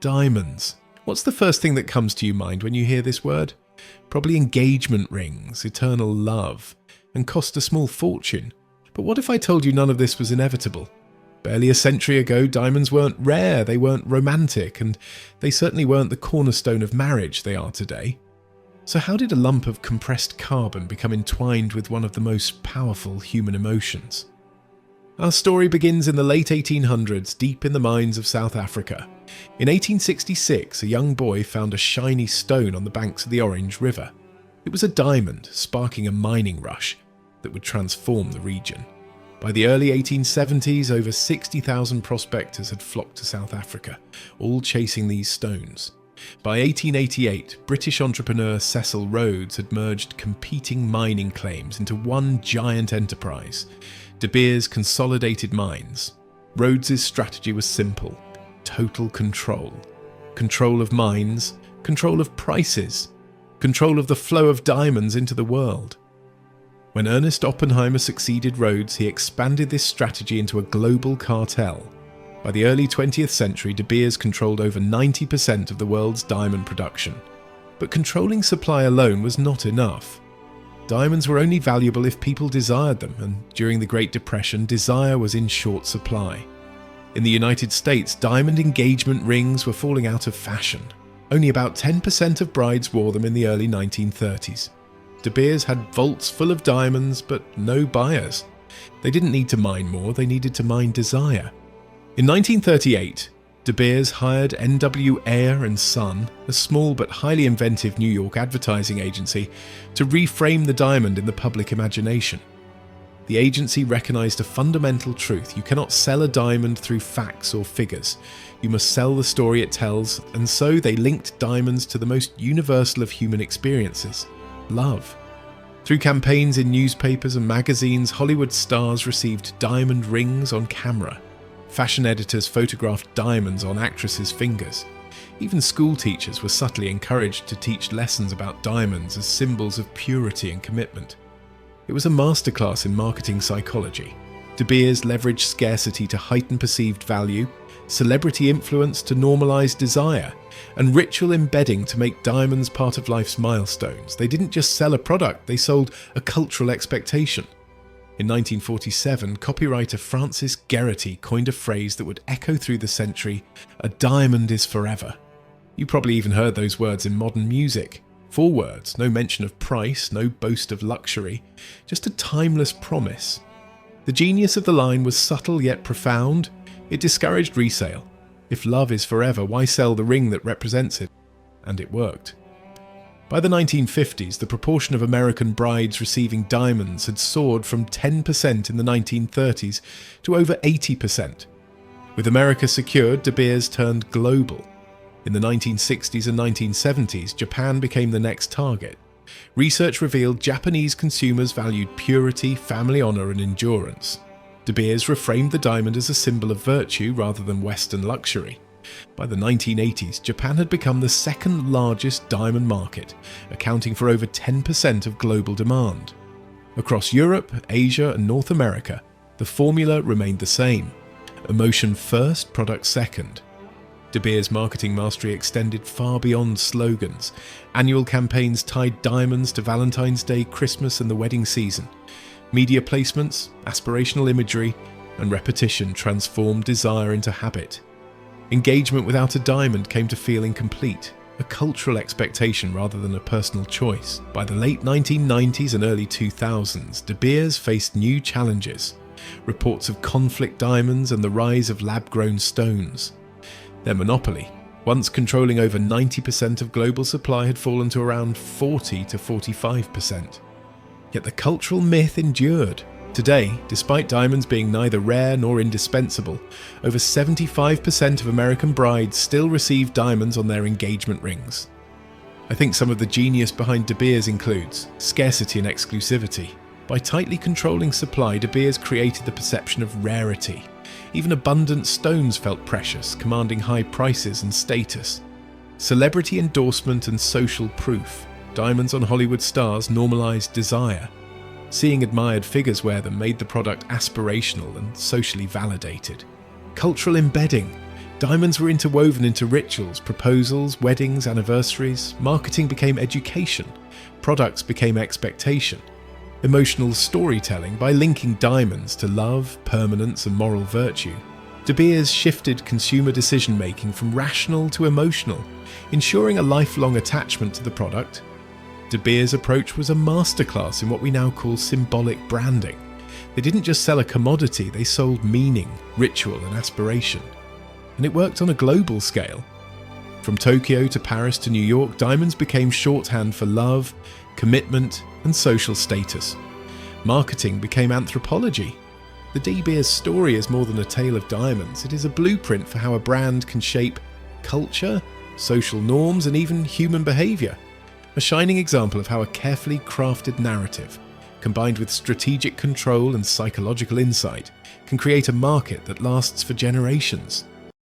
Diamonds. What's the first thing that comes to your mind when you hear this word? Probably engagement rings, eternal love, and cost a small fortune. But what if I told you none of this was inevitable? Barely a century ago, diamonds weren't rare, they weren't romantic, and they certainly weren't the cornerstone of marriage they are today. So how did a lump of compressed carbon become entwined with one of the most powerful human emotions? Our story begins in the late 1800s, deep in the mines of South Africa. In 1866, a young boy found a shiny stone on the banks of the Orange River. It was a diamond, sparking a mining rush that would transform the region. By the early 1870s, over 60,000 prospectors had flocked to South Africa, all chasing these stones. By 1888, British entrepreneur Cecil Rhodes had merged competing mining claims into one giant enterprise, De Beers Consolidated Mines. Rhodes's strategy was simple: total control. Control of mines, control of prices, control of the flow of diamonds into the world. When Ernest Oppenheimer succeeded Rhodes, he expanded this strategy into a global cartel. By the early 20th century, De Beers controlled over 90% of the world's diamond production. But controlling supply alone was not enough. Diamonds were only valuable if people desired them, and during the Great Depression, desire was in short supply. In the United States, diamond engagement rings were falling out of fashion. Only about 10% of brides wore them in the early 1930s. De Beers had vaults full of diamonds, but no buyers. They didn't need to mine more, they needed to mine desire. In 1938, De Beers hired N.W. Ayer & Son, a small but highly inventive New York advertising agency, to reframe the diamond in the public imagination. The agency recognized a fundamental truth: you cannot sell a diamond through facts or figures. You must sell the story it tells, and so they linked diamonds to the most universal of human experiences: love. Through campaigns in newspapers and magazines, Hollywood stars received diamond rings on camera. Fashion editors photographed diamonds on actresses' fingers. Even school teachers were subtly encouraged to teach lessons about diamonds as symbols of purity and commitment. It was a masterclass in marketing psychology. De Beers leveraged scarcity to heighten perceived value, celebrity influence to normalize desire, and ritual embedding to make diamonds part of life's milestones. They didn't just sell a product, they sold a cultural expectation. In 1947, copywriter Francis Geraghty coined a phrase that would echo through the century: "A diamond is forever." You probably even heard those words in modern music. 4 words, no mention of price, no boast of luxury, just a timeless promise. The genius of the line was subtle yet profound. It discouraged resale. If love is forever, why sell the ring that represents it? And it worked. By the 1950s, the proportion of American brides receiving diamonds had soared from 10% in the 1930s to over 80%. With America secured, De Beers turned global. In the 1960s and 1970s, Japan became the next target. Research revealed Japanese consumers valued purity, family honor, and endurance. De Beers reframed the diamond as a symbol of virtue rather than Western luxury. By the 1980s, Japan had become the second largest diamond market, accounting for over 10% of global demand. Across Europe, Asia, and North America, the formula remained the same: emotion first, product second. De Beers' marketing mastery extended far beyond slogans. Annual campaigns tied diamonds to Valentine's Day, Christmas, and the wedding season. Media placements, aspirational imagery, and repetition transformed desire into habit. Engagement without a diamond came to feel incomplete, a cultural expectation rather than a personal choice. By the late 1990s and early 2000s, De Beers faced new challenges: reports of conflict diamonds and the rise of lab-grown stones. Their monopoly, once controlling over 90% of global supply, had fallen to around 40 to 45%. Yet the cultural myth endured. Today, despite diamonds being neither rare nor indispensable, over 75% of American brides still receive diamonds on their engagement rings. I think some of the genius behind De Beers includes scarcity and exclusivity. By tightly controlling supply, De Beers created the perception of rarity. Even abundant stones felt precious, commanding high prices and status. Celebrity endorsement and social proof. Diamonds on Hollywood stars normalized desire. Seeing admired figures wear them made the product aspirational and socially validated. Cultural embedding. Diamonds were interwoven into rituals, proposals, weddings, anniversaries. Marketing became education. Products became expectation. Emotional storytelling by linking diamonds to love, permanence, and moral virtue. De Beers shifted consumer decision-making from rational to emotional, ensuring a lifelong attachment to the product. De Beers' approach was a masterclass in what we now call symbolic branding. They didn't just sell a commodity, they sold meaning, ritual, and aspiration. And it worked on a global scale. From Tokyo to Paris to New York, diamonds became shorthand for love, commitment, and social status. Marketing became anthropology. The De Beers story is more than a tale of diamonds. It is a blueprint for how a brand can shape culture, social norms, and even human behaviour. A shining example of how a carefully crafted narrative, combined with strategic control and psychological insight, can create a market that lasts for generations.